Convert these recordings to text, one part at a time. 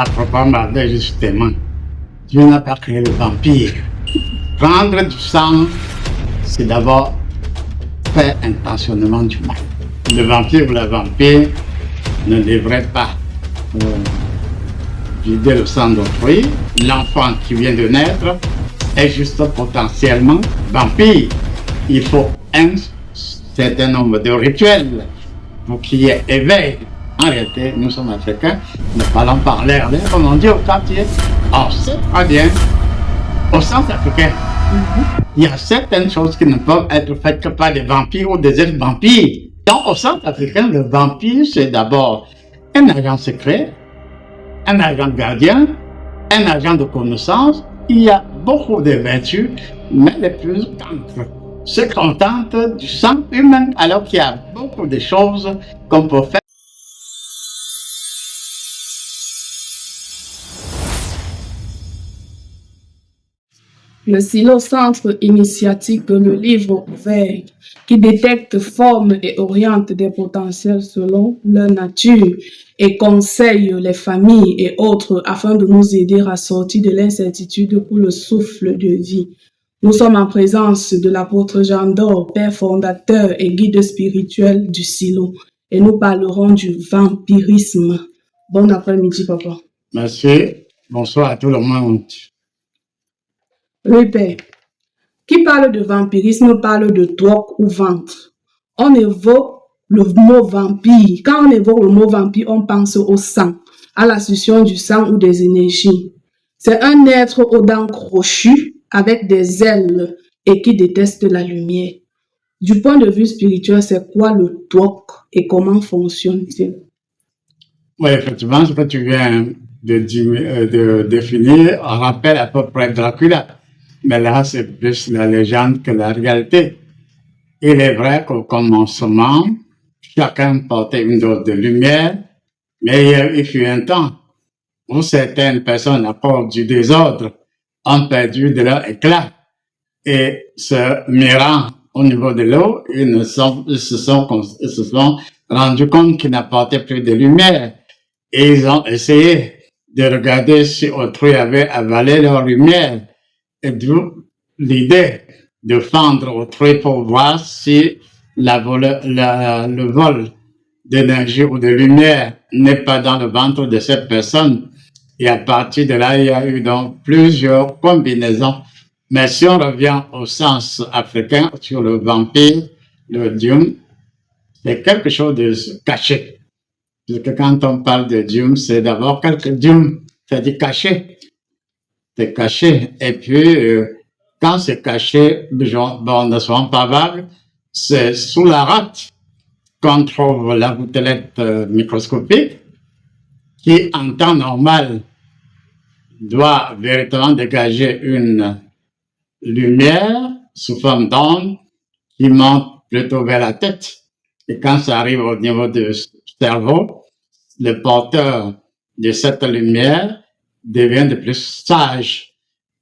À propos de justement, Dieu n'a pas créé le vampire. Prendre du sang, c'est d'abord faire intentionnement du mal. Le vampire ou la vampire ne devrait pas vider le sang d'autrui. L'enfant qui vient de naître est juste potentiellement vampire. Il faut un certain nombre de rituels pour qu'il y ait éveil. En réalité, nous sommes africains, nous parlons par l'air. Comme on dit au quartier, on sait très bien, au sens africain, il y a certaines choses qui ne peuvent être faites que par des vampires ou des ex-vampires. Donc, au sens africain, le vampire, c'est d'abord un agent secret, un agent gardien, un agent de connaissance. Il y a beaucoup de vertus, mais les plus cancres se contentent du sang humain, alors qu'il y a beaucoup de choses qu'on peut faire. Le Silo-Centre initiatique le livre ouvert qui détecte, forme et oriente des potentiels selon leur nature et conseille les familles et autres afin de nous aider à sortir de l'incertitude pour le souffle de vie. Nous sommes en présence de l'apôtre Jean d'Or, père fondateur et guide spirituel du Silo, et nous parlerons du vampirisme. Bon après-midi, papa. Merci. Bonsoir à tout le monde. Oui, père. Qui parle de vampirisme parle de drogue ou ventre. On évoque le mot vampire. Quand on évoque le mot vampire, on pense au sang, à la succion du sang ou des énergies. C'est un être aux dents crochues, avec des ailes et qui déteste la lumière. Du point de vue spirituel, c'est quoi le drogue et comment fonctionne-t-il? Oui, effectivement, ce que tu viens de définir rappelle à peu près Dracula. Mais là, c'est plus la légende que la réalité. Il est vrai qu'au commencement, chacun portait une dose de lumière, mais il fut un temps où certaines personnes, à cause du désordre, ont perdu de leur éclat et se mirant au niveau de l'eau, ils se sont rendus compte qu'ils n'apportaient plus de lumière. Et ils ont essayé de regarder si autrui avait avalé leur lumière. Et d'où l'idée de fendre autrui pour voir si le vol d'énergie ou de lumière n'est pas dans le ventre de cette personne. Et à partir de là, il y a eu donc plusieurs combinaisons. Mais si on revient au sens africain sur le vampire, le Dium, c'est quelque chose de caché. Parce que quand on parle de Dium, c'est d'abord Dium, c'est-à-dire caché. C'est caché. Et puis, quand c'est caché, bon, ne soyons pas vagues, c'est sous la rate qu'on trouve la gouttelette microscopique qui, en temps normal, doit véritablement dégager une lumière sous forme d'onde qui monte plutôt vers la tête. Et quand ça arrive au niveau du cerveau, le porteur de cette lumière devient de plus sage.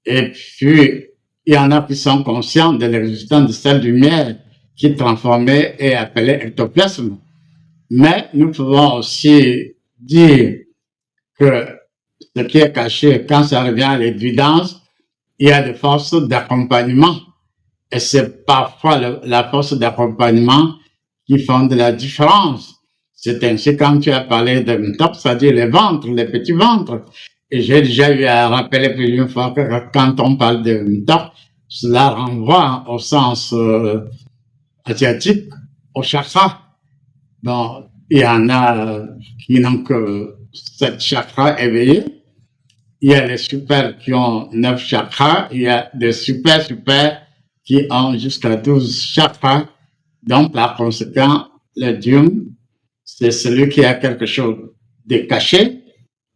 Et puis, il y en a qui sont conscients de l'existence de cette lumière qui est transformée et appelée ectoplasme. Mais nous pouvons aussi dire que ce qui est caché, quand ça revient à l'évidence, il y a des forces d'accompagnement. Et c'est parfois la force d'accompagnement qui font de la différence. C'est ainsi quand tu as parlé de Mtok, c'est-à-dire les ventres, les petits ventres. Et j'ai déjà eu à rappeler plusieurs fois que quand on parle de Mtok, cela renvoie au sens asiatique, au chakra. Bon, il y en a qui n'ont que 7 chakras éveillés. Il y a les super qui ont 9 chakras. Il y a des super qui ont jusqu'à 12 chakras. Donc, par conséquent, le Dium, c'est celui qui a quelque chose de caché.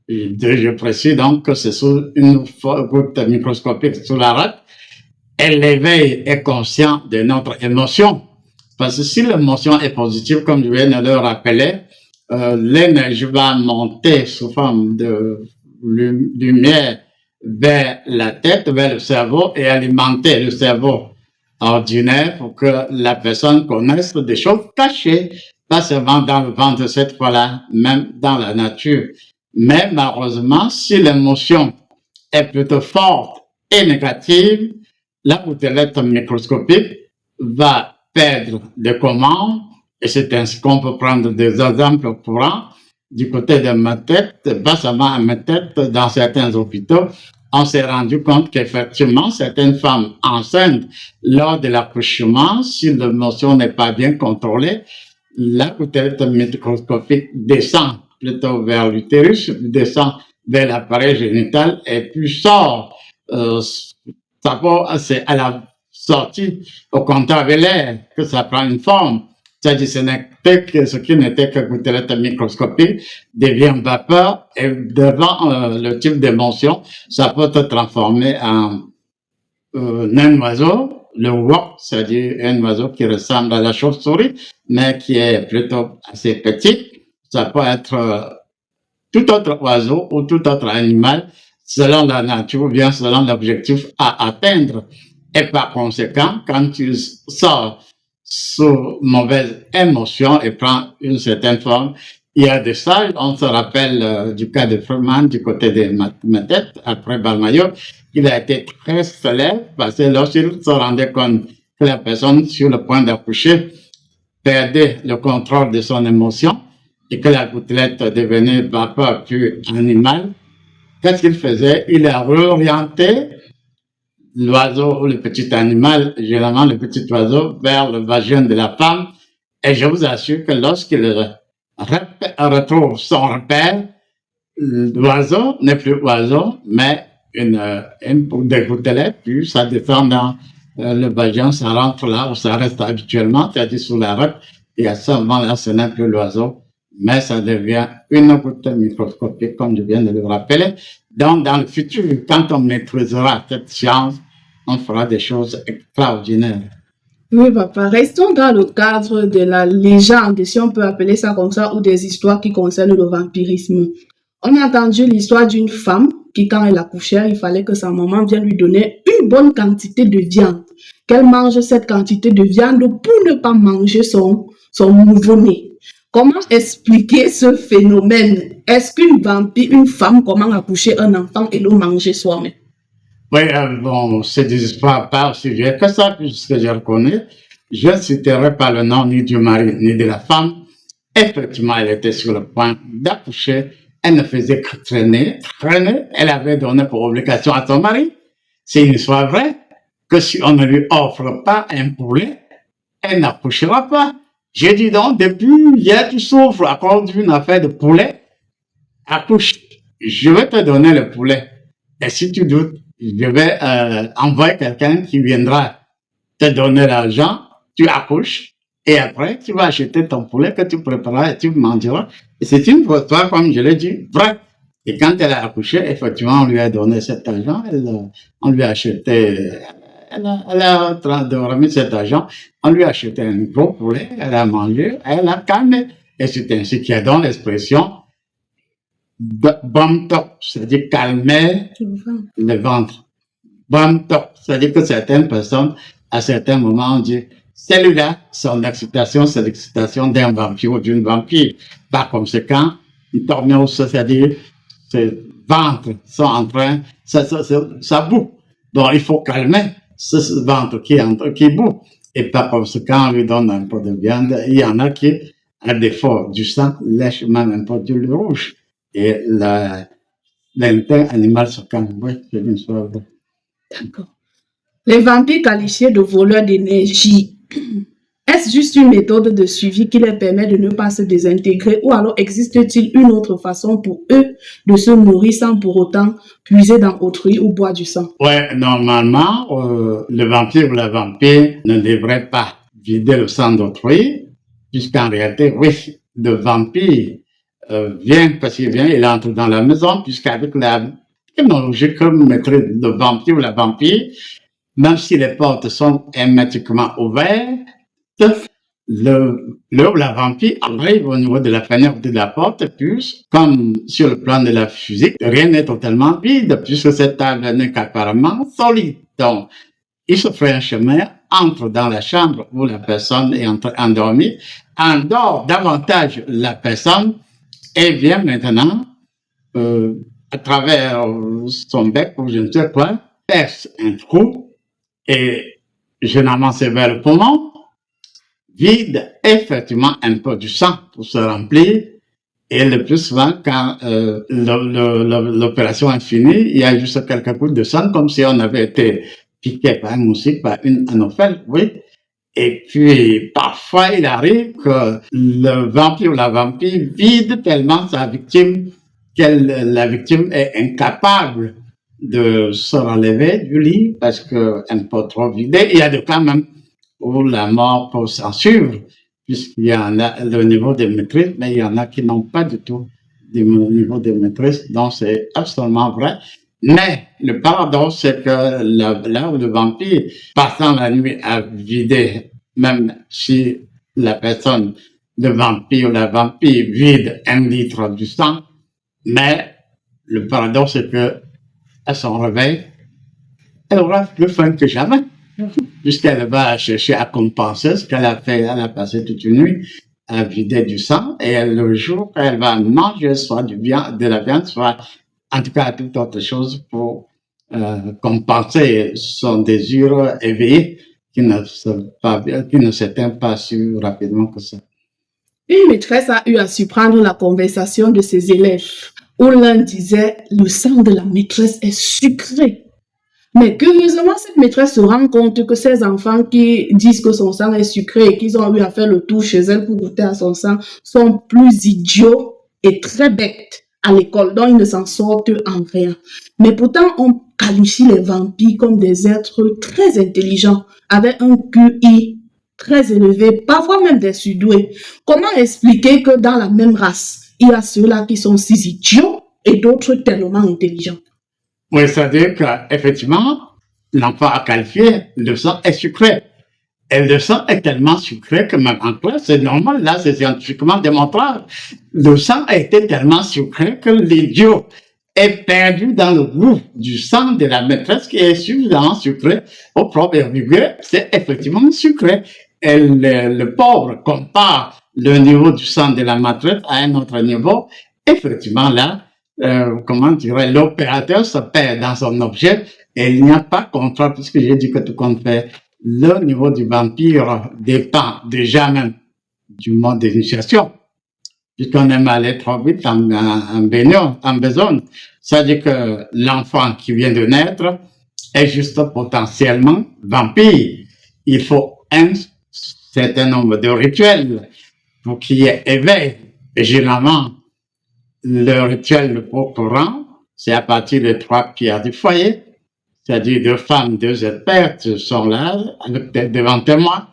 Je précise donc que c'est sous une goutte microscopique sous la rate. Et l'éveil est conscient de notre émotion. Parce que si l'émotion est positive, comme je viens de le rappeler, l'énergie va monter sous forme de lumière vers la tête, vers le cerveau et alimenter le cerveau ordinaire pour que la personne connaisse des choses cachées, pas seulement dans le ventre cette fois-là, même dans la nature. Mais malheureusement, si l'émotion est plutôt forte et négative, la gouttelette microscopique va perdre des commandes, et c'est ainsi qu'on peut prendre des exemples courants. Du côté de ma tête, bassement à ma tête, dans certains hôpitaux, on s'est rendu compte qu'effectivement, certaines femmes enceintes, lors de l'accouchement, si l'émotion n'est pas bien contrôlée, la gouttelette microscopique descend plutôt vers l'utérus, descend vers l'appareil génital et puis sort. C'est à la sortie au contact avec l'air que ça prend une forme. C'est-à-dire ce qui n'était que gouttelette microscopique devient vapeur et devant le type d'émotion, ça peut se transformer en un oiseau, le wok, c'est-à-dire un oiseau qui ressemble à la chauve-souris, mais qui est plutôt assez petit. Ça peut être tout autre oiseau ou tout autre animal, selon la nature ou bien selon l'objectif à atteindre. Et par conséquent, quand tu sors sous mauvaise émotion et prend une certaine forme, il y a des sages, on se rappelle du cas de Freeman du côté de ma tête, après Balmayo, il a été très célèbre parce que lorsqu'il se rendait compte que la personne sur le point d'accoucher perdait le contrôle de son émotion et que la gouttelette devenait vapeur plus animale, qu'est-ce qu'il faisait? Il a réorienté l'oiseau ou le petit animal, généralement le petit oiseau, vers le vagin de la femme. Et je vous assure que lorsqu'il retrouve son repère, l'oiseau n'est plus oiseau, mais une des gouttelettes, puis ça descend dans le vagin, ça rentre là où ça reste habituellement, c'est-à-dire sous la rep, et à ce moment-là, ce n'est plus l'oiseau, mais ça devient une gouttelette microscopique, comme je viens de le rappeler. Donc, dans le futur, quand on maîtrisera cette science, on fera des choses extraordinaires. Oui, papa. Restons dans le cadre de la légende, si on peut appeler ça comme ça, ou des histoires qui concernent le vampirisme. On a entendu l'histoire d'une femme qui, quand elle accouchait, il fallait que sa maman vienne lui donner une bonne quantité de viande. Qu'elle mange cette quantité de viande pour ne pas manger son nouveau-né. Comment expliquer ce phénomène? Est-ce qu'une vampire, une femme, comment accoucher un enfant et le manger soi-même? Oui, bon, c'est des histoires pas aussi vieilles que ça, puisque je reconnais. Je ne citerai pas le nom ni du mari ni de la femme. Effectivement, elle était sur le point d'accoucher. Elle ne faisait que traîner. Elle avait donné pour obligation à son mari. C'est une histoire vraie que si on ne lui offre pas un poulet, elle n'accouchera pas. J'ai dit donc, depuis hier, tu souffres à cause d'une affaire de poulet. Accouche. Je vais te donner le poulet. Et si tu doutes, je vais envoyer quelqu'un qui viendra te donner l'argent, tu accouches, et après, tu vas acheter ton poulet que tu prépareras et tu mangeras. Et c'est une histoire, comme je l'ai dit, vraie. Et quand elle a accouché, effectivement, on lui a donné cet argent, on lui a acheté, elle a remis cet argent, on lui a acheté un gros poulet, elle a mangé, elle a calmé. Et c'est ainsi qu'il y a dans l'expression bon top, c'est-à-dire calmer le ventre. Bon top, c'est-à-dire que certaines personnes, à certains moments, on dit, celui-là, son excitation, c'est l'excitation d'un vampire ou d'une vampire. Par conséquent, une torgnose, c'est-à-dire, ses ventres sont en train, ça boue. Donc, il faut calmer ce ventre qui boue. Et par conséquent, on lui donne un peu de viande. Il y en a qui, à défaut du sang, lèchent même un peu du lait rouge. Et l'instinct animal se calme. Oui, c'est une histoire vraie. D'accord. Les vampires qualifiés de voleurs d'énergie, est-ce juste une méthode de suivi qui leur permet de ne pas se désintégrer ou alors existe-t-il une autre façon pour eux de se nourrir sans pour autant puiser dans autrui ou boire du sang? Ouais, normalement, le vampire ou la vampire ne devrait pas vider le sang d'autrui, puisqu'en réalité, oui, le vampire vient, parce qu'il vient, il entre dans la maison, puisqu'avec la technologie que maîtrise le vampire ou la vampire, même si les portes sont hermétiquement ouvertes, la vampire arrive au niveau de la fenêtre de la porte, puis, comme sur le plan de la physique, rien n'est totalement vide, puisque cette table n'est qu'apparemment solide. Donc, il se fait un chemin, entre dans la chambre où la personne est endormie, endort davantage la personne, et vient maintenant à travers son bec, ou je ne sais quoi, perce un trou et généralement c'est vers le poumon, vide effectivement un peu du sang pour se remplir. Et le plus souvent, quand l'opération est finie, il y a juste quelques gouttes de sang, comme si on avait été piqué par un moustique, par une anophèle, oui. Et puis, parfois, il arrive que le vampire ou la vampire vide tellement sa victime que la victime est incapable de se relever du lit parce qu'elle peut trop vider. Il y a des cas même où la mort peut s'en suivre, puisqu'il y en a le niveau de maîtrise, mais il y en a qui n'ont pas du tout le niveau de maîtrise, donc c'est absolument vrai. Mais le paradoxe, c'est que là où le vampire, passant la nuit à vider, même si la personne, le vampire ou la vampire vide 1 litre du sang, mais le paradoxe, c'est que à son réveil, elle aura plus faim que jamais, puisqu'elle va chercher à compenser ce qu'elle a fait. Elle a passé toute une nuit à vider du sang, et le jour qu'elle va manger soit de la viande, soit en tout cas toute autre chose pour compenser son désir éveillé qui ne s'éteint pas si rapidement que ça. Une maîtresse a eu à surprendre la conversation de ses élèves, où l'un disait « le sang de la maîtresse est sucré ». Mais curieusement, cette maîtresse se rend compte que ces enfants qui disent que son sang est sucré et qu'ils ont eu à faire le tour chez elle pour goûter à son sang sont plus idiots et très bêtes à l'école, donc ils ne s'en sortent en rien. Mais pourtant, on qualifie les vampires comme des êtres très intelligents, avec un QI très élevé, parfois même des surdoués. Comment expliquer que dans la même race, il y a ceux-là qui sont si idiots et d'autres tellement intelligents? Oui, c'est-à-dire qu'effectivement, l'enfant a qualifié, le sang est sucré. Et le sang est tellement sucré que même en classe, c'est normal, là, c'est scientifiquement démontrable. Le sang a été tellement sucré que l'idiot est perdu dans le goût du sang de la maîtresse qui est suffisamment sucré au propre virgule, c'est effectivement sucré. Et le pauvre compare le niveau du sang de la maîtresse à un autre niveau. Effectivement, là, comment dirais, l'opérateur se perd dans son objet et il n'y a pas de contrôle puisque j'ai dit que tout compte fait. Le niveau du vampire dépend déjà même du mode d'initiation. Puisqu'on aime aller trop vite en besogne. C'est-à-dire que l'enfant qui vient de naître est juste potentiellement vampire. Il faut un certain nombre de rituels pour qu'il y ait éveil. Et généralement, le rituel le plus courant, c'est à partir des 3 pierres du foyer, c'est-à-dire 2 femmes, 2 expertes sont là, devant témoin.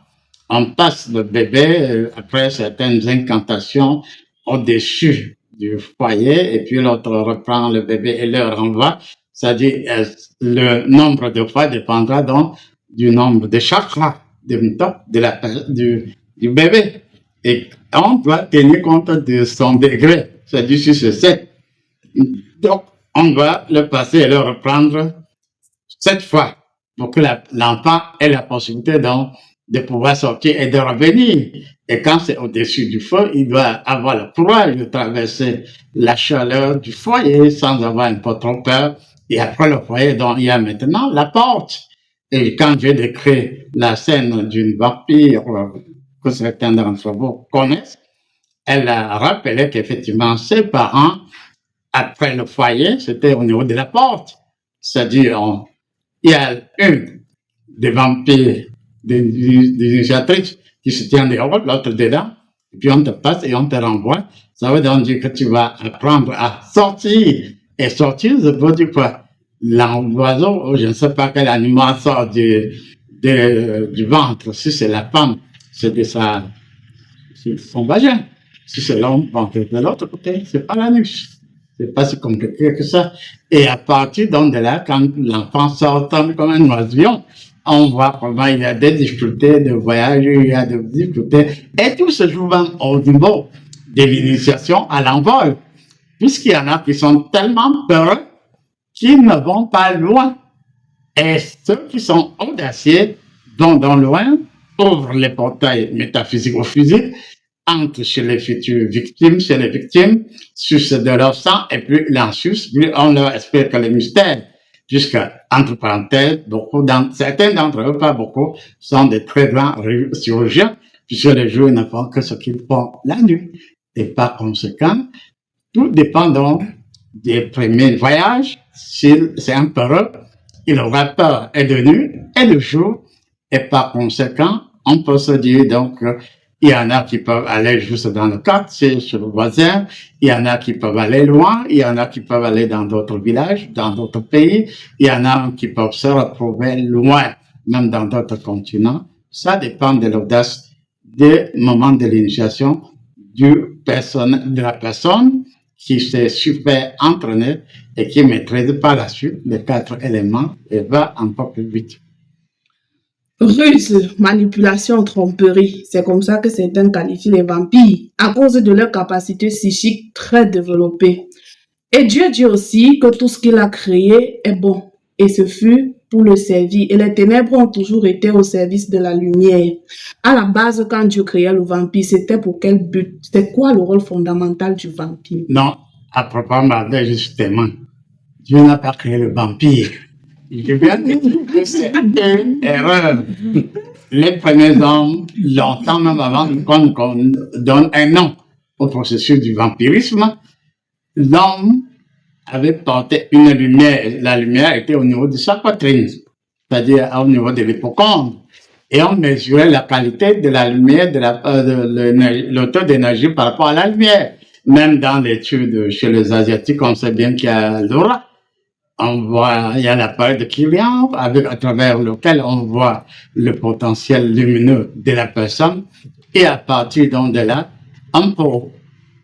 On passe le bébé après certaines incantations au-dessus du foyer, et puis l'autre reprend le bébé et le renvoie. C'est-à-dire le nombre de fois dépendra donc du nombre de chakras du bébé. Et on doit tenir compte de son degré, c'est-à-dire si c'est 7. Donc, on doit le passer et le reprendre 7 fois pour que l'enfant ait la possibilité donc de pouvoir sortir et de revenir. Et quand c'est au-dessus du feu, il doit avoir le courage de traverser la chaleur du foyer sans avoir un peu trop peur. Et après le foyer, donc, il y a maintenant la porte. Et quand j'ai décrit la scène d'une vampire que certains d'entre vous connaissent, elle a rappelé qu'effectivement, ses parents, après le foyer, c'était au niveau de la porte. C'est-à-dire, il y a une des vampires, des initiatrices qui se tient dehors, l'autre dedans, et puis on te passe et on te renvoie. Ça veut donc dire que tu vas apprendre à sortir. Et sortir, ça veut dire quoi? L'oiseau, je ne sais pas quel animal sort du ventre. Si c'est la femme, c'est de son vagin. Si c'est l'homme, de l'autre côté, c'est pas l'anus. C'est pas si compliqué que ça. Et à partir donc de là, quand l'enfant sort comme un oisillon, on voit comment il y a des difficultés de voyage, il y a des difficultés. Et tout se joue même au niveau de l'initiation à l'envol. Puisqu'il y en a qui sont tellement peureux qu'ils ne vont pas loin. Et ceux qui sont audacieux vont dans loin, ouvrent les portails métaphysiques ou physiques, entre chez les futures victimes, chez les victimes, suce de leur sang, et plus ils en sucent, plus on leur explique les mystères. Jusqu'à, entre parenthèses, certains d'entre eux, pas beaucoup, sont des très grands chirurgiens, puisque les jours ne font que ce qu'ils font la nuit. Et par conséquent, tout dépend donc des premiers voyages. S'il c'est un peureux, il aura peur et de nuit et de jour. Et par conséquent, on peut se dire donc, il y en a qui peuvent aller juste dans le quartier, chez le voisin. Il y en a qui peuvent aller loin. Il y en a qui peuvent aller dans d'autres villages, dans d'autres pays. Il y en a qui peuvent se retrouver loin, même dans d'autres continents. Ça dépend de l'audace des moments de l'initiation de la personne qui s'est super entraînée et qui maîtrise par la suite les 4 éléments et va un peu plus vite. Ruse, manipulation, tromperie, c'est comme ça que certains qualifient les vampires, à cause de leur capacité psychique très développée. Et Dieu dit aussi que tout ce qu'il a créé est bon, et ce fut pour le servir. Et les ténèbres ont toujours été au service de la lumière. À la base, quand Dieu créait le vampire, c'était pour quel but? C'était quoi le rôle fondamental du vampire? Non, à proprement parler, justement, Dieu n'a pas créé le vampire. Je viens de dire que c'est une erreur. Les premiers hommes, longtemps même avant qu'on donne un nom au processus du vampirisme, l'homme avait porté une lumière. La lumière était au niveau de sa poitrine, c'est-à-dire au niveau de l'hypocondre. Et on mesurait la qualité de la lumière, le taux d'énergie par rapport à la lumière. Même dans l'étude chez les Asiatiques, on sait bien qu'il y a l'aura. On voit, il y a l'appareil de Kirlian, à travers lequel on voit le potentiel lumineux de la personne. Et à partir de là, on peut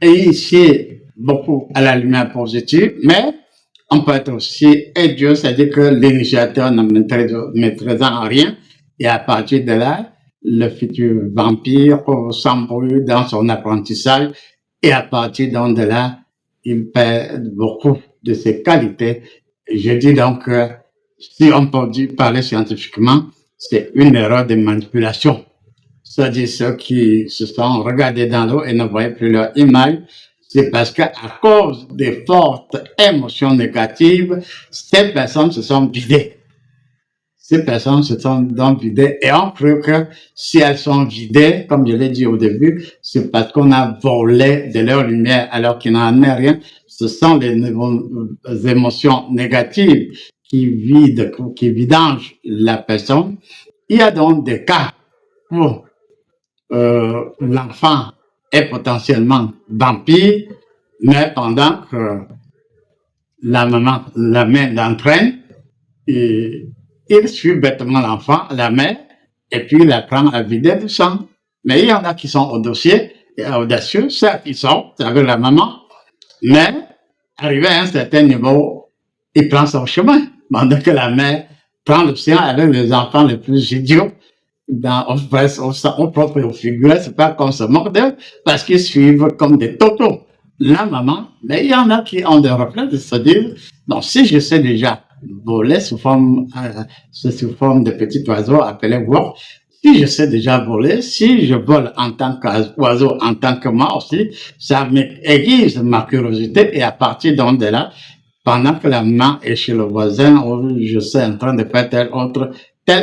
initier beaucoup à la lumière positive, mais on peut être aussi idiot, c'est-à-dire que l'initiateur ne maîtrisant rien, et à partir de là, le futur vampire s'embrouille dans son apprentissage, et à partir de là, il perd beaucoup de ses qualités. Je dis donc que si on peut parler scientifiquement, c'est une erreur de manipulation. C'est-à-dire ceux qui se sont regardés dans l'eau et ne voyaient plus leur image, c'est parce qu'à cause des fortes émotions négatives, ces personnes se sont vidées. Ces personnes se sont donc vidées et on crut que si elles sont vidées, comme je l'ai dit au début, c'est parce qu'on a volé de leur lumière alors qu'il n'en est rien. Ce sont les émotions négatives qui vidangent la personne. Il y a donc des cas où l'enfant est potentiellement vampire, mais pendant que la main l'entraîne, il suit bêtement l'enfant, la mère, et puis il apprend à vider du sang. Mais il y en a qui sont audacieux, certes, ils sont avec la maman, mais arrivé à un certain niveau, il prend son chemin, pendant que la mère prend le sien avec les enfants les plus idiots, au propre et au figuré, c'est pas qu'on se moque d'eux, parce qu'ils suivent comme des totos la maman, mais il y en a qui ont des reflets de se dire, non, si je sais déjà voler sous forme de petits oiseaux appelés wok, si je sais déjà voler, si je vole en tant qu'oiseau, en tant que moi aussi, ça m'aiguise ma curiosité et à partir de là, pendant que la maman est chez le voisin, ou je suis en train de faire tel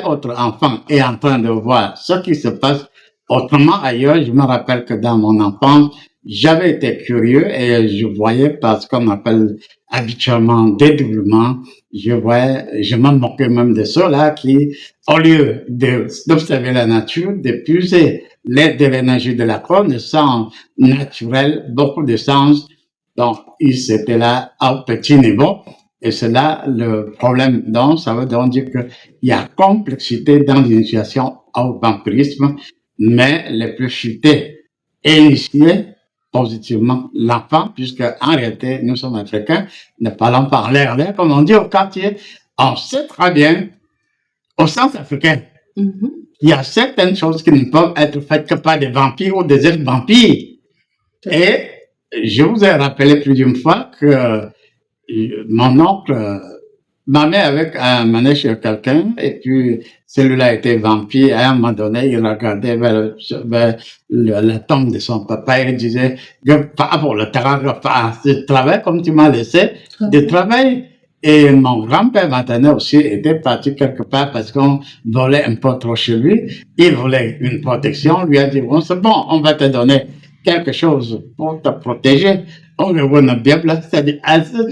autre enfant est en train de voir ce qui se passe autrement ailleurs. Je me rappelle que dans mon enfance, j'avais été curieux et je voyais par ce qu'on appelle habituellement dédoublement, je me moquais même de ceux-là qui, au lieu d'observer la nature, de puiser de l'énergie de la connaissance naturelle, beaucoup de sens. Donc, ils étaient là au petit niveau. Et c'est là le problème. Donc, ça veut donc dire qu'il y a complexité dans l'initiation au vampirisme, mais les plus futés et initiés positivement l'enfant, puisque en réalité, nous sommes africains, ne parlons pas en l'air, comme on dit au quartier. On sait très bien, au sens africain, il y a certaines choses qui ne peuvent être faites que par des vampires ou des ex-vampires. Et je vous ai rappelé plus d'une fois que mon oncle Ma mère avait amené chez quelqu'un et puis celui-là était vampire. À un moment donné, il regardait vers la tombe de son papa et il disait pas pour le travail comme tu m'as laissé de travail. Et mon grand-père maintenant aussi était parti quelque part parce qu'on volait un peu trop chez lui. Il voulait une protection. On lui a dit bon, c'est bon, on va te donner quelque chose pour te protéger. On le voit dans la Bible, c'est-à-dire,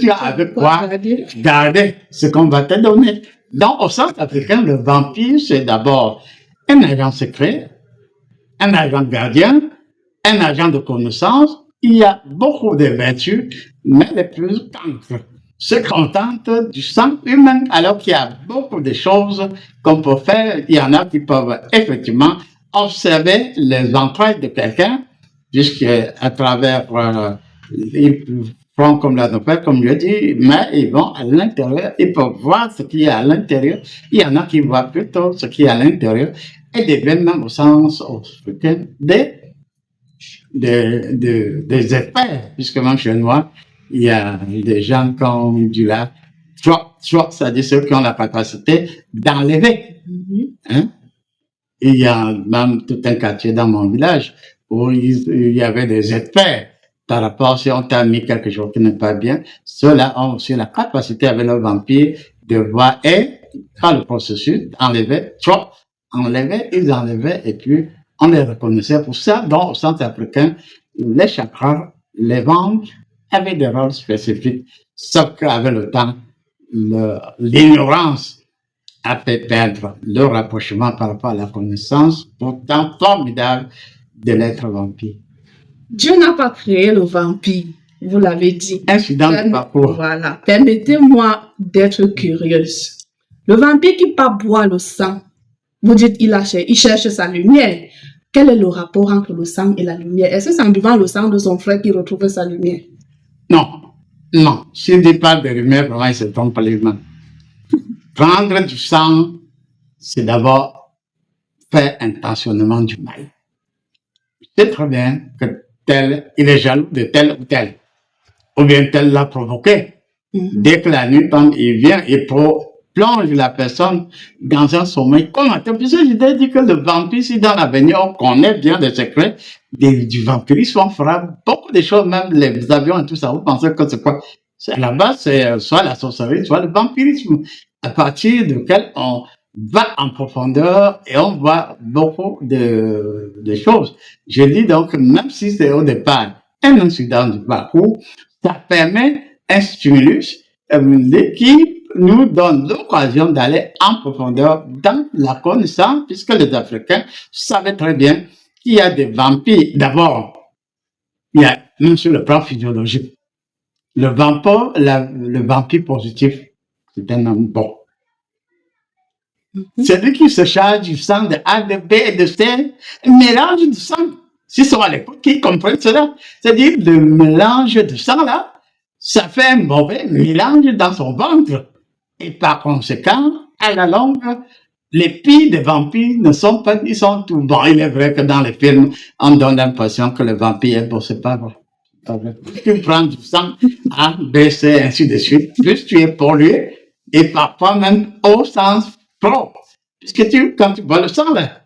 tu as avec quoi garder ce qu'on va te donner. Donc, au sens africain, le vampire, c'est d'abord un agent secret, un agent gardien, un agent de connaissance. Il y a beaucoup de vertus, mais les plus cancres se contentent du sang humain, alors qu'il y a beaucoup de choses qu'on peut faire. Il y en a qui peuvent effectivement observer les entrailles de quelqu'un, jusqu'à travers ils font comme la nouvelle, comme je dis, mais ils vont à l'intérieur, ils peuvent voir ce qu'il y a à l'intérieur. Il y en a qui voient plutôt ce qu'il y a à l'intérieur et deviennent même au sens africain des experts, puisque même chez moi, il y a des gens qui ont du là, c'est-à-dire ceux qui ont la capacité d'enlever. Hein? Il y a même tout un quartier dans mon village où il y avait des experts par rapport si on t'a mis quelque chose qui n'est pas bien. Ceux-là ont aussi la capacité avec le vampire de voir et par le processus enlever, ils enlevaient et puis on les reconnaissait pour ça. Donc au centre africain, les chakras, les ventes avaient des rôles spécifiques, sauf qu'avec le temps, l'ignorance a fait perdre le rapprochement par rapport à la connaissance pourtant formidable de l'être vampire. Dieu n'a pas créé le vampire, vous l'avez dit. Incident de parcours. Voilà. Permettez-moi d'être curieuse. Le vampire qui pas boit le sang, vous dites il cherche sa lumière. Quel est le rapport entre le sang et la lumière? Est-ce que c'est en buvant le sang de son frère qu'il retrouve sa lumière? Non. S'il dit pas de lumière, vraiment, il se trompe pas lui-même. Prendre du sang, c'est d'abord faire intentionnement du mal. C'est très bien que tel, il est jaloux de tel ou tel. Ou bien tel l'a provoqué. Dès que la nuit tombe, il vient et plonge la personne dans un sommeil. Comment? Puisque je t'ai dit que le vampire, si dans l'avenir on connaît bien les secrets du vampirisme, on fera beaucoup de choses, même les avions et tout ça. Vous pensez que c'est quoi? À la base, c'est soit la sorcellerie, soit le vampirisme, à partir duquel on va en profondeur et on voit beaucoup de choses. Je dis donc, même si c'est au départ un incident du parcours, ça permet un stimulus qui nous donne l'occasion d'aller en profondeur dans la connaissance, puisque les Africains savaient très bien qu'il y a des vampires. D'abord, il y a même sur le plan physiologique. Le vampire positif, c'est un homme bon. C'est lui qui se charge du sang de A, de B et de C, un mélange de sang. S'ils sont à l'écoute, qui comprennent cela. C'est-à-dire, le mélange de sang là, ça fait un mauvais mélange dans son ventre. Et par conséquent, à la longue, les pires des vampires ne sont pas, ils sont tout bons. Il est vrai que dans les films, on donne l'impression que le vampire est beau, c'est pas vrai. Tu prends du sang A, B, C, ainsi de suite, plus tu es pollué, et parfois même au sens propre. Puisque quand tu bois le sang, là,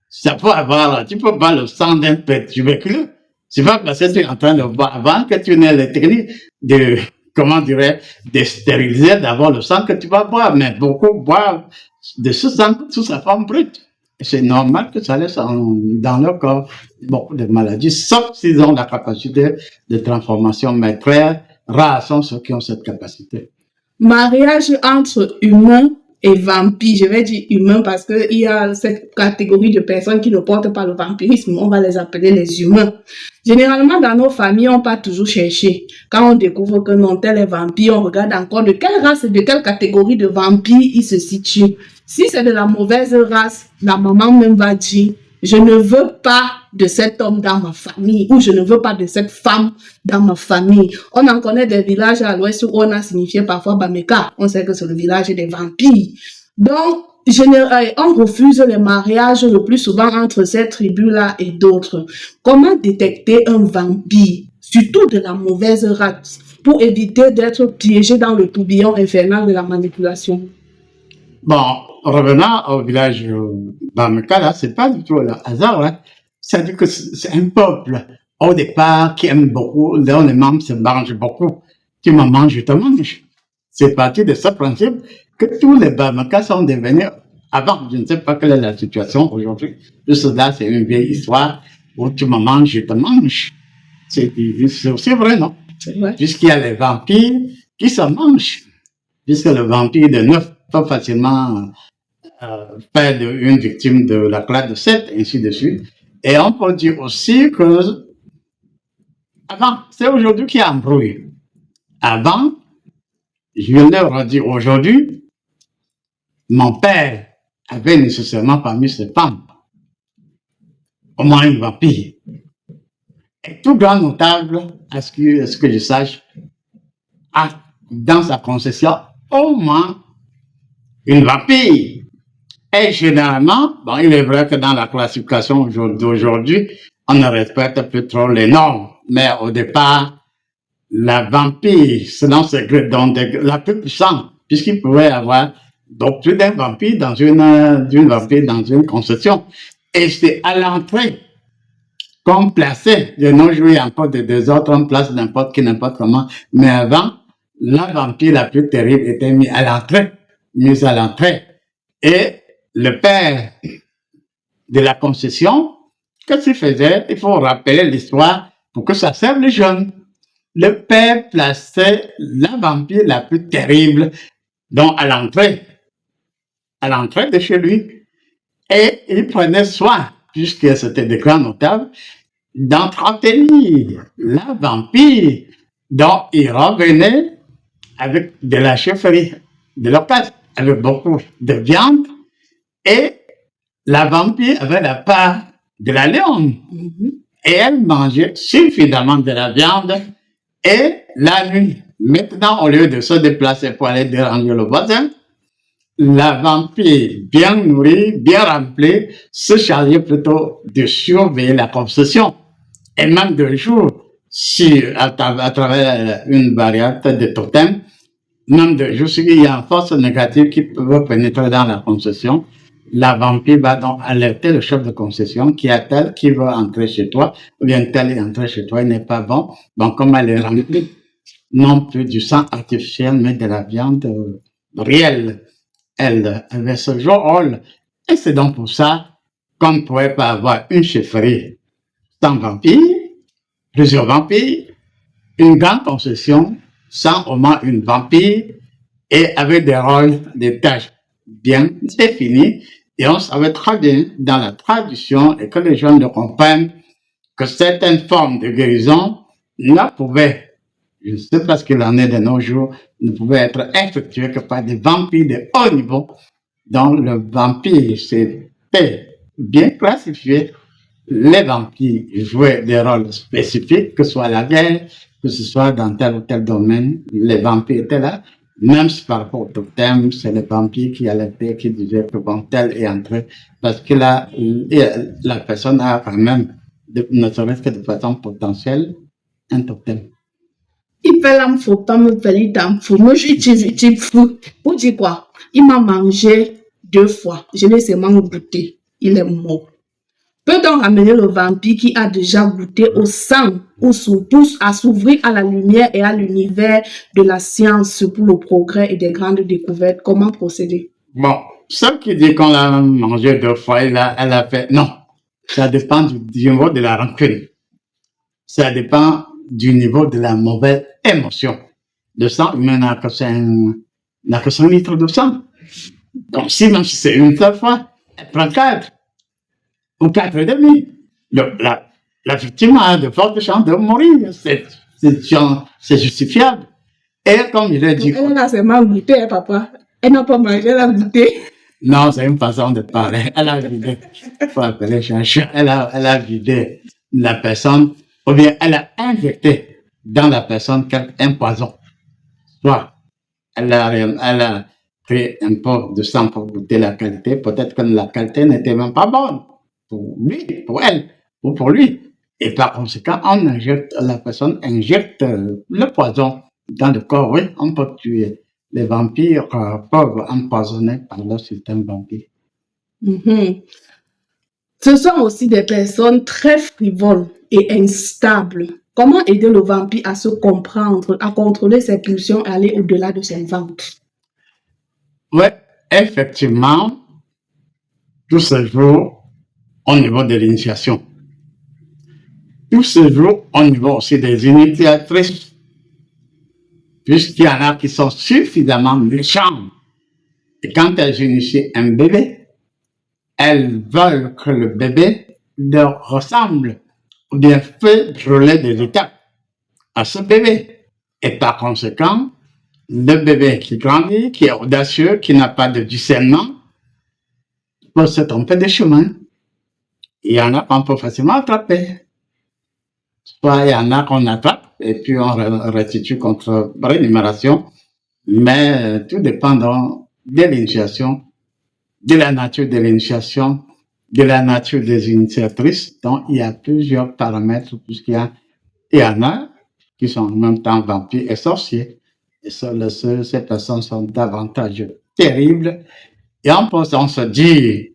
ça peut avoir, tu peux boire le sang d'un tuberculeux. C'est pas parce que tu es en train de boire avant que tu n'aies les techniques de, de stériliser d'abord le sang que tu vas boire. Mais beaucoup boivent de ce sang sous sa forme brute. C'est normal que ça laisse dans leur corps beaucoup de maladies, sauf s'ils ont la capacité de transformation, mais très rares sont ceux qui ont cette capacité. Mariage entre humains et vampires, je vais dire humains parce qu'il y a cette catégorie de personnes qui ne portent pas le vampirisme, on va les appeler les humains. Généralement, dans nos familles, on part toujours chercher. Quand on découvre que non, tel est vampire, on regarde encore de quelle race et de quelle catégorie de vampire il se situe. Si c'est de la mauvaise race, la maman même va dire, je ne veux pas de cet homme dans ma famille ou je ne veux pas de cette femme dans ma famille. On en connaît des villages à l'ouest où on a signifié parfois Bameka. On sait que c'est le village des vampires. Donc, on refuse les mariages le plus souvent entre ces tribus-là et d'autres. Comment détecter un vampire, surtout de la mauvaise race? pour éviter d'être piégé dans le tourbillon infernal de la manipulation? Bon, revenant au village Bameka, là, c'est pas du tout le hasard, là. C'est-à-dire que c'est un peuple, au départ, qui aime beaucoup, dont les membres se mangent beaucoup. Tu me manges, je te mange. C'est parti de ce principe que tous les Bameka sont devenus, avant, je ne sais pas quelle est la situation aujourd'hui. Tout cela, c'est une vieille histoire où tu me manges, je te mange. C'est aussi vrai, non? C'est vrai. Puisqu'il y a les vampires qui se mangent. Puisque le vampire de 9 peut facilement faire une victime de la classe de 7, ainsi de suite. Et on peut dire aussi que, avant, c'est aujourd'hui qu'il y a embrouille. Avant, je leur ai dit aujourd'hui, mon père avait nécessairement parmi ses femmes au moins une vampire. Et tout grand notable, à ce que je sache, a dans sa concession au moins une vampire. Et généralement, bon, il est vrai que dans la classification d'aujourd'hui, on ne respecte plus trop les normes. Mais au départ, la vampire, selon ses grades, donc la plus puissante, puisqu'il pouvait y avoir donc plus d'un vampire d'une vampire dans une concession. Et c'est à l'entrée qu'on plaçait. De nos jours, il y a encore des autres, on place n'importe qui, n'importe comment. Mais avant, la vampire la plus terrible était mise à l'entrée. Et le père de la concession, qu'est-ce qu'il faisait? Il faut rappeler l'histoire pour que ça serve les jeunes. Le père plaçait la vampire la plus terrible donc à l'entrée de chez lui. Et il prenait soin, puisque c'était des grands notables, d'entretenir la vampire. Donc il revenait avec de la chefferie, de l'occasion, avec beaucoup de viande. Et la vampire avait la part de la lionne. Et elle mangeait suffisamment de la viande. Et la nuit, maintenant, au lieu de se déplacer pour aller déranger le voisin, la vampire, bien nourrie, bien remplie, se chargeait plutôt de surveiller la concession. Et même de jour, si à travers une variante de totem, même de jour, s'il y a une force négative qui peut pénétrer dans la concession, la vampire va donc alerter le chef de concession qui a tel qui veut entrer chez toi, ou bien tel est entré chez toi, il n'est pas bon. Donc, comme elle est remplie, non plus du sang artificiel, mais de la viande réelle, elle avait ce jeu rôle. Et c'est donc pour ça qu'on ne pourrait pas avoir une chefferie sans vampire, plusieurs vampires, une grande concession sans au moins une vampire et avec des rôles, des tâches bien définies. Et on savait très bien dans la tradition et que les gens le comprennent que certaines formes de guérison ne pouvaient, je ne sais pas ce qu'il en est de nos jours, ne pouvaient être effectuées que par des vampires de haut niveau. Donc le vampire, c'était bien classifié. Les vampires jouaient des rôles spécifiques, que ce soit la guerre, que ce soit dans tel ou tel domaine, les vampires étaient là. Même si par rapport au totem, c'est les vampires qui alertaient, qui disaient que bon, tel est entré, parce que là, la personne a quand même, ne serait-ce que de façon potentielle, un totem. Il fait l'âme photo, me fait l'idée fou. Moi, je suis fou. Pour dire quoi? Il m'a mangé 2 fois. Je l'ai seulement goûté. Il est mort. Peut-on ramener le vampire qui a déjà goûté au sang ou surtout à s'ouvrir à la lumière et à l'univers de la science pour le progrès et des grandes découvertes? Comment procéder? Bon, celle qui dit qu'on l'a mangé 2 fois, elle a fait, non. Ça dépend du niveau de la rancune. Ça dépend du niveau de la mauvaise émotion. Le sang humain n'a que 5 litres de sang. Donc, si même si c'est une seule fois, elle prend 4 ou 4 et demi. La victime a de fortes chances de mourir. C'est justifiable. Et comme il a dit... Elle a seulement goûté, hein, papa. Elle n'a pas mangé, elle a goûté. Non, c'est une façon de parler. Elle a vidé. Il faut appeler chercheur. Elle a vidé la personne, ou bien elle a injecté dans la personne un poison. Soit elle a pris un peu de sang pour goûter la qualité. Peut-être que la qualité n'était même pas bonne pour lui, pour elle, ou pour lui. Et par conséquent, la personne injecte le poison dans le corps, oui, on peut tuer. Les vampires peuvent empoisonner par leur système vampire. Mhm. Ce sont aussi des personnes très frivoles et instables. Comment aider le vampire à se comprendre, à contrôler ses pulsions et aller au-delà de ses ventes? Oui, effectivement, tout se joue au niveau de l'initiation. Tout se joue au niveau aussi des initiatrices, puisqu'il y en a qui sont suffisamment méchantes. Et quand elles initient un bébé, elles veulent que le bébé leur ressemble, ou bien fait brûler des étapes à ce bébé. Et par conséquent, le bébé qui grandit, qui est audacieux, qui n'a pas de discernement, peut se tromper de chemin. Il y en a qu'on peut facilement attraper. Soit il y en a qu'on attrape et puis on restitue contre rémunération, mais tout dépend donc de l'initiation, de la nature de l'initiation, de la nature des initiatrices. Donc il y a plusieurs paramètres puisqu'il y en a qui sont en même temps vampires et sorciers. Et ces personnes sont davantage terribles. Et on se dit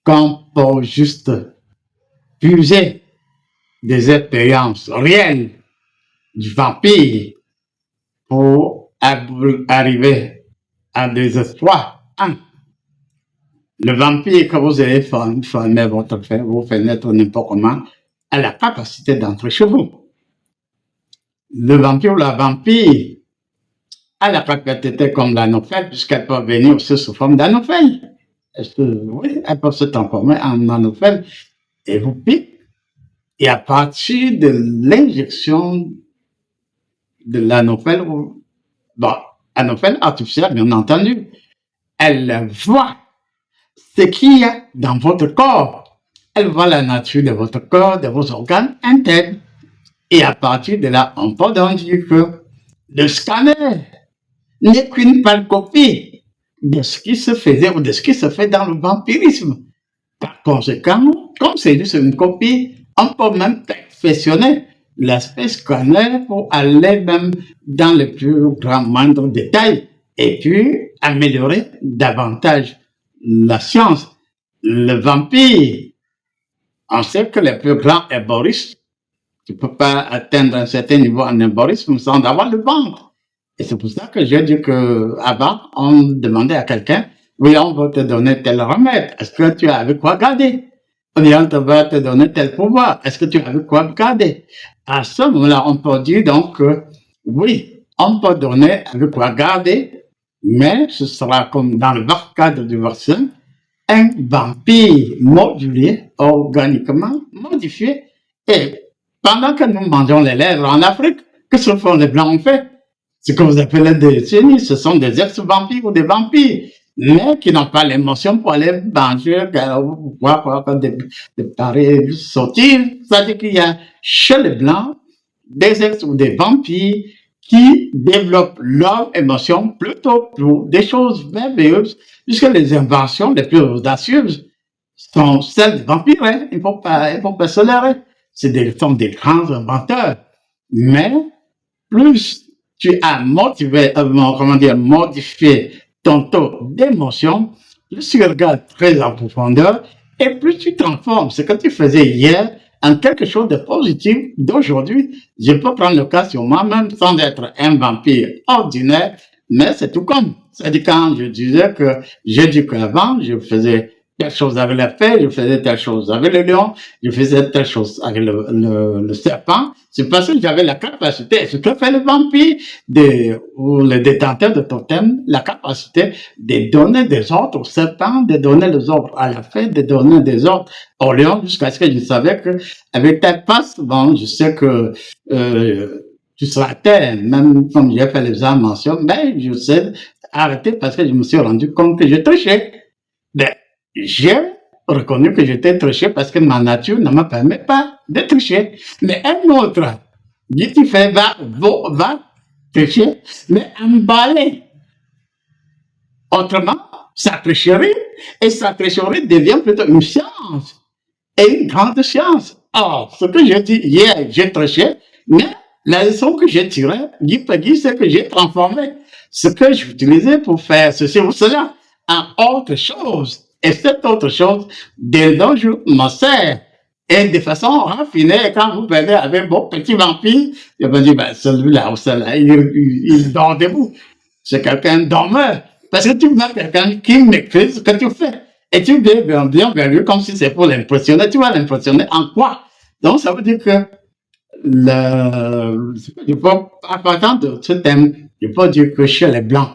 qu'on peut juste puiser des expériences réelles du vampire pour arriver à des espoirs. Le vampire que vous avez formé votre frère, vous faites naître n'importe comment, a la capacité d'entrer chez vous. Le vampire ou la vampire a la capacité comme l'anophèle, puisqu'elle peut venir aussi sous forme d'anophèle. Oui, elle peut se transformer en anophèle et vous pique. Et à partir de l'injection de l'anophèle, bon, anophèle artificielle, bien entendu, elle voit ce qu'il y a dans votre corps. Elle voit la nature de votre corps, de vos organes internes. Et à partir de là, on peut donc dire que le scanner n'est qu'une pâle copie de ce qui se faisait ou de ce qui se fait dans le vampirisme. Par conséquent, comme c'est juste une copie, on peut même perfectionner l'aspect scanner pour aller même dans les plus grands moindres détails et puis améliorer davantage la science. Le vampire, on sait que les plus grands herboristes, tu ne peux pas atteindre un certain niveau en herborisme sans avoir le ventre. Et c'est pour ça que j'ai dit que avant, on demandait à quelqu'un, oui, on va te donner tel remède. Est-ce que tu as avec quoi garder? Ou bien on va te donner tel pouvoir. Est-ce que tu as avec quoi garder? À ce moment-là, on peut dire donc que oui, on peut donner avec quoi garder, mais ce sera comme dans le cadre du vaccin, un vampire modulé, organiquement modifié. Et pendant que nous mangeons les lèvres en Afrique, que ce font les Blancs en fait? Ce que vous appelez des génies, ce sont des ex-vampires ou des vampires, mais qui n'ont pas l'émotion pour aller manger ou voir des pareils sottises. C'est-à-dire qu'il y a chez les Blancs des ex ou des vampires qui développent leur émotion plutôt pour des choses merveilleuses, puisque les inventions les plus audacieuses sont celles des vampires. Hein. Il ne faut pas se leurrer. Sont des grands inventeurs. Mais plus tu as modifié ton taux d'émotion, plus tu regardes très en profondeur et plus tu transformes ce que tu faisais hier en quelque chose de positif d'aujourd'hui. Je peux prendre le cas sur moi-même sans être un vampire ordinaire, mais c'est tout comme. C'est-à-dire quand je disais que j'ai dit qu'avant, je faisais telle chose avec la fée, je faisais telle chose avec le lion, je faisais telle chose avec le serpent. C'est parce que j'avais la capacité, ce que fait le vampire, ou le détenteur de totem, la capacité de donner des ordres au serpent, de donner des ordres à la fée, de donner des ordres au lion, jusqu'à ce que je savais que, avec telle passe, bon, je sais que, tu seras à terre, même comme j'ai fait les armes mention, mais je sais arrêter parce que je me suis rendu compte que je trichais. Mais j'ai reconnu que j'étais triché parce que ma nature ne me permet pas de tricher. Mais un autre dit tu fais va tricher, mais emballé. Autrement, sa tricherie, et sa tricherie devient plutôt une science, et une grande science. Or, ce que j'ai dit hier, j'ai triché, mais La leçon que j'ai tirée, Guy Peggy, c'est que j'ai transformé ce que j'utilisais pour faire ceci ou cela en autre chose. Et cette autre chose, dès dont je m'en sers, et de façon raffinée, quand vous venez avec vos petits vampires, je me dis, ben, celui-là ou celle-là, il dort debout. C'est quelqu'un dormeur. Parce que tu vois quelqu'un qui maîtrise ce que tu fais. Et tu viens bien vers lui comme si c'est pour l'impressionner. Tu vas l'impressionner en quoi? Donc, ça veut dire que je peux, à partir de ce thème, je peux dire que chez les Blancs,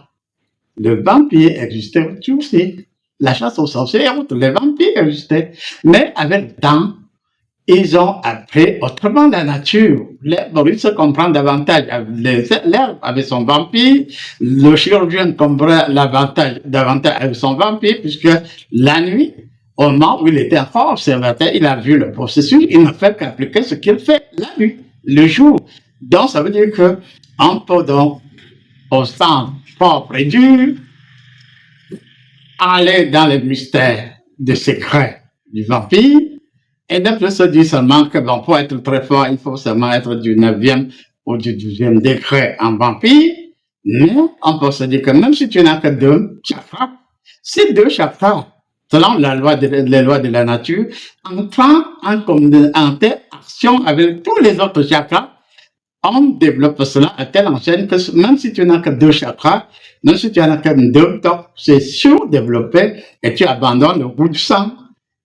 le vampire existait aussi. La chasse aux sorcières, les vampires existaient. Mais avec le temps, ils ont appris autrement la nature. L'herbe se comprend davantage. L'herbe avait son vampire, le chirurgien comprend davantage avec son vampire, puisque la nuit, au moment où il était encore observateur, il a vu le processus, il n'a fait qu'appliquer ce qu'il fait la nuit, le jour. Donc, ça veut dire que on peut donc, au sens propre et dur, aller dans les mystères des secrets du vampire. Et d'après se dit seulement que bon, pour être très fort, il faut seulement être du 9e ou du 12e degré en vampire. Mais on peut se dire que même si tu n'as que 2 chakras, ces 2 chakras, selon les lois de la nature, entrant en interaction avec tous les autres chakras, on développe cela à telle enseigne que même si tu n'as que 2 chakras, même si tu n'as que 2 tocs, c'est surdéveloppé et tu abandonnes le goût du sang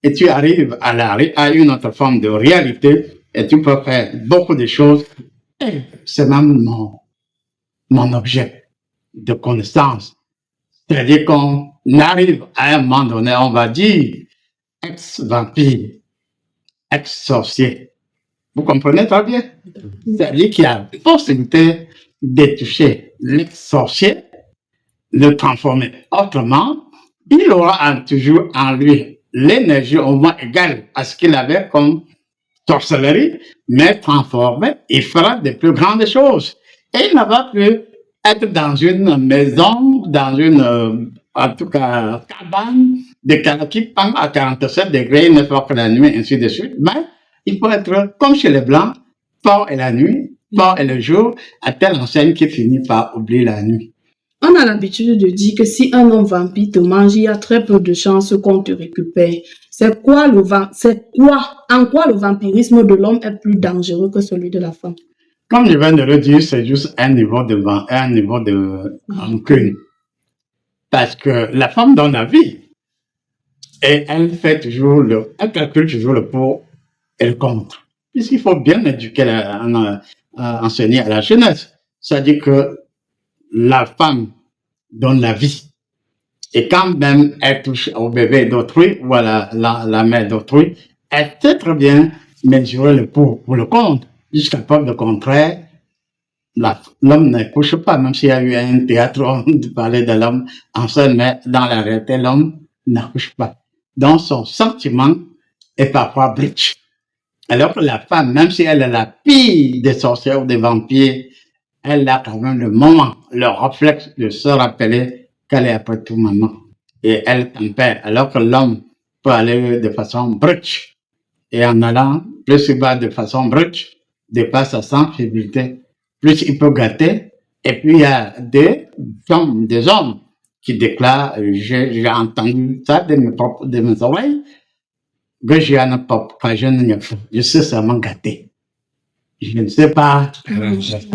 et tu arrives à une autre forme de réalité et tu peux faire beaucoup de choses. Et c'est même mon objet de connaissance. C'est-à-dire qu'on arrive à un moment donné, on va dire, ex-vampire, ex-sorcier. Vous comprenez très bien? C'est-à-dire qu'il y a la possibilité de toucher l'ex-sorcier, de transformer autrement. Il aura toujours en lui l'énergie au moins égale à ce qu'il avait comme sorcellerie, mais transformé, il fera de plus grandes choses. Et il ne va plus être dans une maison, dans une, en tout cas, cabane qui pend à 47 degrés, il ne fera que la nuit, ainsi de suite. Mais il faut être comme chez les Blancs, fort et la nuit, fort et le jour, à telle enseigne qu'il finit par oublier la nuit. On a l'habitude de dire que si un homme vampire te mange, il y a très peu de chances qu'on te récupère. En quoi le vampirisme de l'homme est plus dangereux que celui de la femme? Comme je viens de le dire, c'est juste un niveau de rancune. Parce que la femme donne la vie. Et elle fait toujours elle calcule toujours le pour et le contre. Puisqu'il faut bien éduquer, enseigner à la jeunesse. C'est-à-dire que la femme donne la vie. Et quand même elle touche au bébé d'autrui ou à la mère d'autrui, elle sait très bien mesurer le pour ou le contre. Jusqu'à preuve de contraire, l'homme ne couche pas, même s'il y a eu un théâtre où on parlait de l'homme en scène, mais dans la réalité, l'homme n'accouche pas. Donc son sentiment est parfois brut. Alors que la femme, même si elle est la pire des sorcières ou des vampires, elle a quand même le moment, le réflexe de se rappeler qu'elle est après tout maman. Et elle tempère, alors que l'homme peut aller de façon brute. Et en allant plus il va de façon brute, dépasse sa sensibilité, plus il peut gâter. Et puis il y a des hommes qui déclarent, j'ai entendu ça de mes oreilles, que j'ai un pop, je sais seulement gâter. Je ne sais pas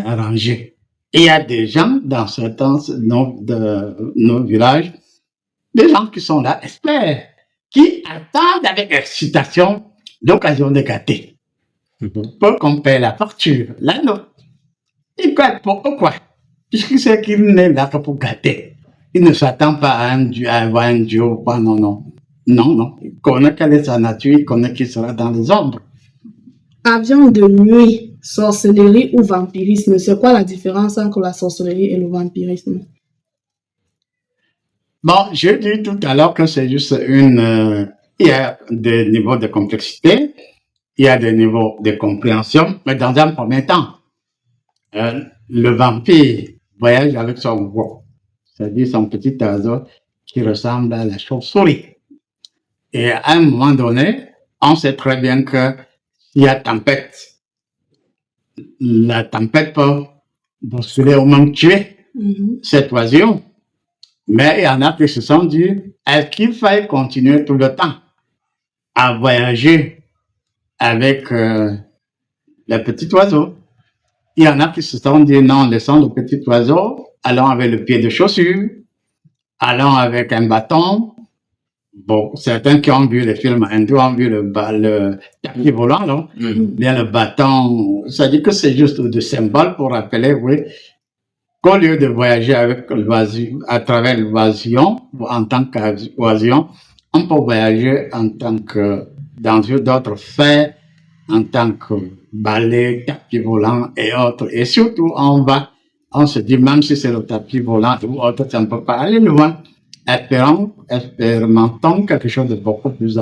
arranger. Et il y a des gens dans certains de nos villages, des gens qui sont là, experts, qui attendent avec excitation l'occasion de gâter. Pour qu'on paie la facture, la note. Ils gâtent pourquoi? Puisqu'il sait qu'il n'est là que pour gâter. Il ne s'attend pas à avoir un dieu ou quoi, non. Il connaît quelle est sa nature, il connaît qu'il sera dans les ombres. Avion de nuit, sorcellerie ou vampirisme, c'est quoi la différence entre la sorcellerie et le vampirisme? Bon, j'ai dit tout à l'heure que c'est juste il y a des niveaux de complexité, il y a des niveaux de compréhension, mais dans un premier temps, le vampire voyage avec son gros, c'est-à-dire son petit oiseau qui ressemble à la chauve-souris. Et à un moment donné, on sait très bien que s'il y a tempête, la tempête peut bousculer ou même tuer cet oiseau. Mais il y en a qui se sont dit, est-ce qu'il fallait continuer tout le temps à voyager avec le petit oiseau? Il y en a qui se sont dit, non, laissons le petit oiseau, allons avec le pied de chaussure, allons avec un bâton. Bon, certains qui ont vu les films hindous ont vu le tapis volant, non? Bien le bâton, ça dit que c'est juste des symboles pour rappeler, oui, qu'au lieu de voyager avec l'oiseau, à travers l'oiseau, en tant qu'oiseau, on peut voyager en tant que, dans d'autres faits, en tant que balai, tapis volant et autres. Et surtout, on se dit, même si c'est le tapis volant ou autre, ça ne peut pas aller loin. Expérimentons quelque chose de beaucoup plus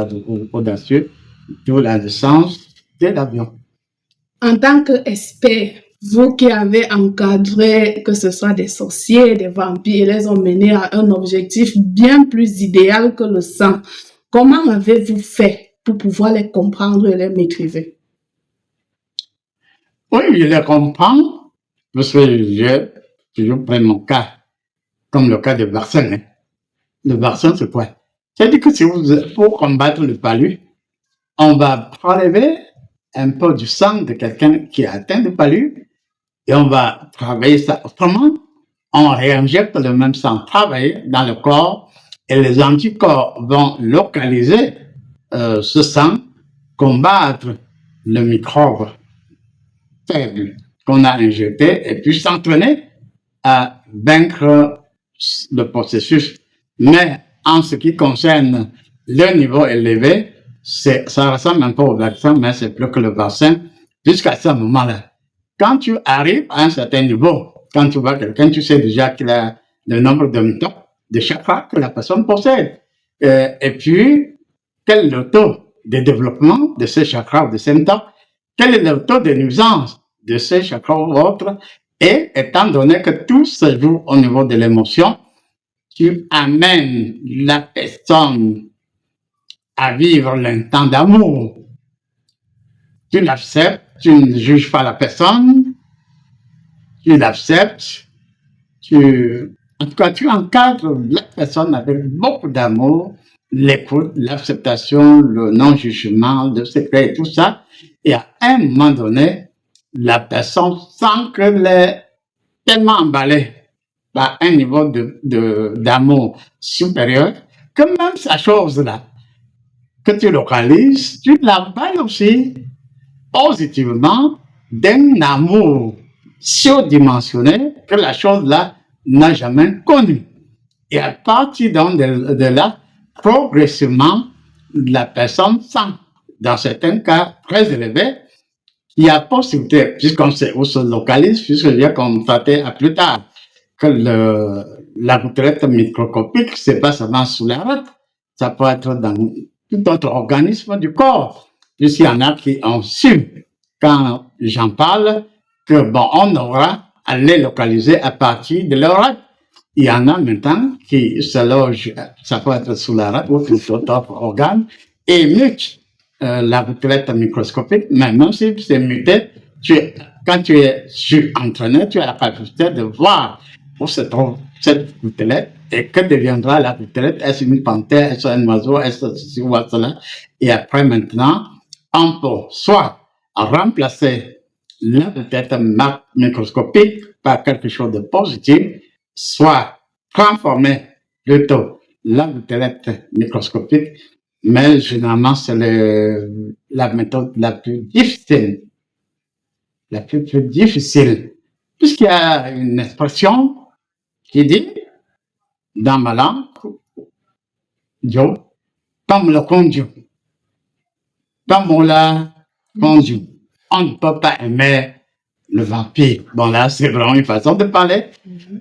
audacieux, d'où la naissance de l'avion. En tant qu'expert, vous qui avez encadré que ce soit des sorciers, des vampires, et les ont menés à un objectif bien plus idéal que le sang, comment avez-vous fait pour pouvoir les comprendre et les maîtriser? Oui, je les comprends, parce que j'ai toujours pris mon cas, comme le cas de Barcelone. Le vaccin, c'est quoi? C'est-à-dire que si pour combattre le palu, on va prélever un peu du sang de quelqu'un qui est atteint de palu et on va travailler ça autrement. On réinjecte le même sang travaillé dans le corps et les anticorps vont localiser ce sang, combattre le microbe faible qu'on a injecté et puis s'entraîner à vaincre le processus. Mais en ce qui concerne le niveau élevé, ça ressemble un peu au vaccin, mais c'est plus que le vaccin jusqu'à ce moment-là. Quand tu arrives à un certain niveau, quand tu vois quelqu'un, tu sais déjà qu'il a le nombre de chakras que la personne possède. Et puis, quel est le taux de développement de ces chakras ou de ces méthodes? Quel est le taux de nuisance de ces chakras ou autres? Et étant donné que tout se joue au niveau de l'émotion, tu amènes la personne à vivre l'instant d'amour. Tu l'acceptes, tu ne juges pas la personne, tu l'acceptes, en tout cas, tu encadres la personne avec beaucoup d'amour, l'écoute, l'acceptation, le non-jugement, le secret et tout ça. Et à un moment donné, la personne sent qu'elle est tellement emballée par un niveau d'amour supérieur que même sa chose-là que tu localises, tu l'emballes aussi positivement d'un amour surdimensionné que la chose-là n'a jamais connu. Et à partir de là, progressivement, la personne sent, dans certains cas très élevés, il y a possibilité, puisqu'on sait où se localise, puisque j'ai constaté à plus tard que la retraite microscopique, c'est pas seulement sous la rate, ça peut être dans tout autre organisme du corps. Puisqu'il y en a qui ont su, quand j'en parle, que bon, on aura à les localiser à partir de leur rate. Il y en a maintenant qui se logent, ça peut être sous la rate ou tout autre organe, et mutent la retraite microscopique, mais même si c'est muté, quand tu es entraîné, tu as la capacité de voir où se trouve cette retraite et que deviendra la retraite. Est-ce une panthère, est-ce un oiseau, est-ce ceci ou cela. Et après, maintenant, on peut soit remplacer la retraite microscopique par quelque chose de positif, soit transformer plutôt la retraite microscopique, mais généralement, c'est la méthode la plus difficile. La plus difficile. Puisqu'il y a une expression qui dit, dans ma langue, Dieu, comme le conduit. Comme on l'a conduit. On ne peut pas aimer le vampire. Bon, là, c'est vraiment une façon de parler.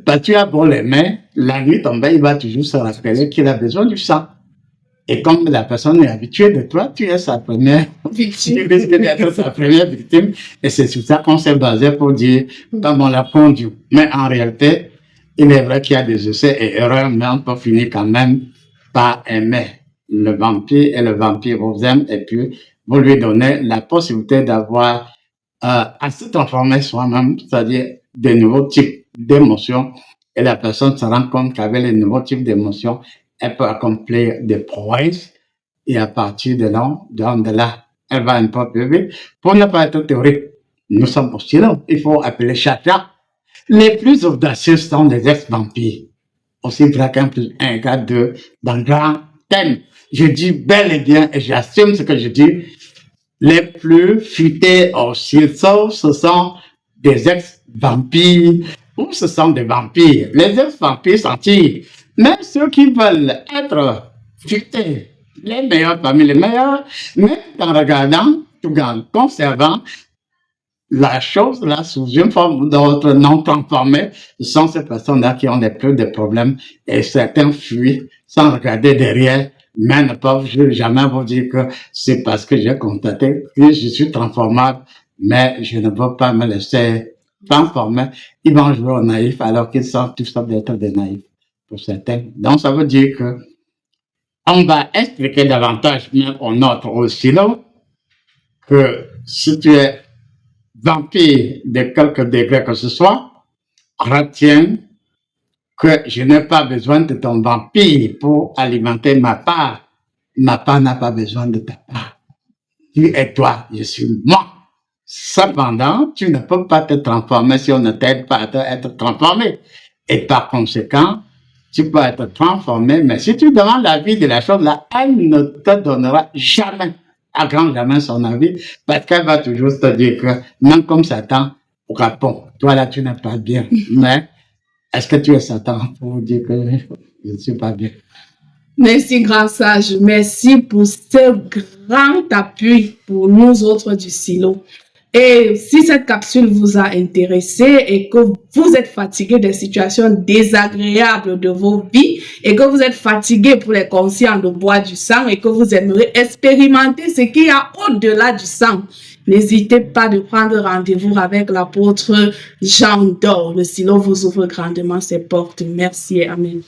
Parce que tu as beau l'aimer, la nuit tombée, il va toujours se rappeler qu'il a besoin du sang. Et comme la personne est habituée de toi, tu es sa première victime. Tu risques d'être sa première victime. Et c'est sur ça qu'on s'est basé pour dire, comme on l'a conduit. Mais en réalité, il est vrai qu'il y a des essais et erreurs, mais on peut finir quand même par aimer le vampire et le vampire vous aime et puis vous lui donnez la possibilité d'avoir à se transformer soi-même, c'est-à-dire des nouveaux types d'émotions. Et la personne se rend compte qu'avec les nouveaux types d'émotions, elle peut accomplir des prouesses. Et à partir de là, elle va un peu plus vite. Pour ne pas être théorique, nous sommes aussi là. Il faut appeler chacun. Les plus audacieux sont les ex-vampires. Aussi vrai qu'un plus un égale 2 dans le grand thème. Je dis bel et bien, et j'assume ce que je dis, les plus futés aussi, sauf ce sont des ex-vampires ou ce sont des vampires. Les ex-vampires s'en tirent. Même ceux qui veulent être futés, les meilleurs parmi les meilleurs, même en regardant, tout en conservant la chose là sous une forme d'autre non transformée, ce sont ces personnes-là qui ont les plus de problèmes et certains fuient sans regarder derrière, mais ne peuvent jamais vous dire que c'est parce que j'ai constaté que je suis transformable, mais je ne veux pas me laisser transformer. Ils vont jouer au naïf alors qu'ils sont tout ça d'être des naïfs pour certains. Donc ça veut dire que on va expliquer davantage même au nôtre aussi là que si tu es vampire de quelque degré que ce soit, retiens que je n'ai pas besoin de ton vampire pour alimenter ma part. Ma part n'a pas besoin de ta part. Tu es toi, je suis moi. Cependant, tu ne peux pas te transformer si on ne t'aide pas à être transformé. Et par conséquent, tu peux être transformé, mais si tu demandes l'avis de la chose là, elle ne te donnera jamais, à grand jamais son avis, parce qu'elle va toujours te dire que, même comme Satan, répond, toi là tu n'es pas bien, mais est-ce que tu es Satan pour dire que je ne suis pas bien? Merci, grand sage. Merci pour ce grand appui pour nous autres du silo. Et si cette capsule vous a intéressé et que vous êtes fatigué des situations désagréables de vos vies et que vous êtes fatigué pour les conscients de boire du sang et que vous aimeriez expérimenter ce qu'il y a au-delà du sang, n'hésitez pas de prendre rendez-vous avec l'apôtre Jean d'Or. Le silo vous ouvre grandement ses portes. Merci et amen.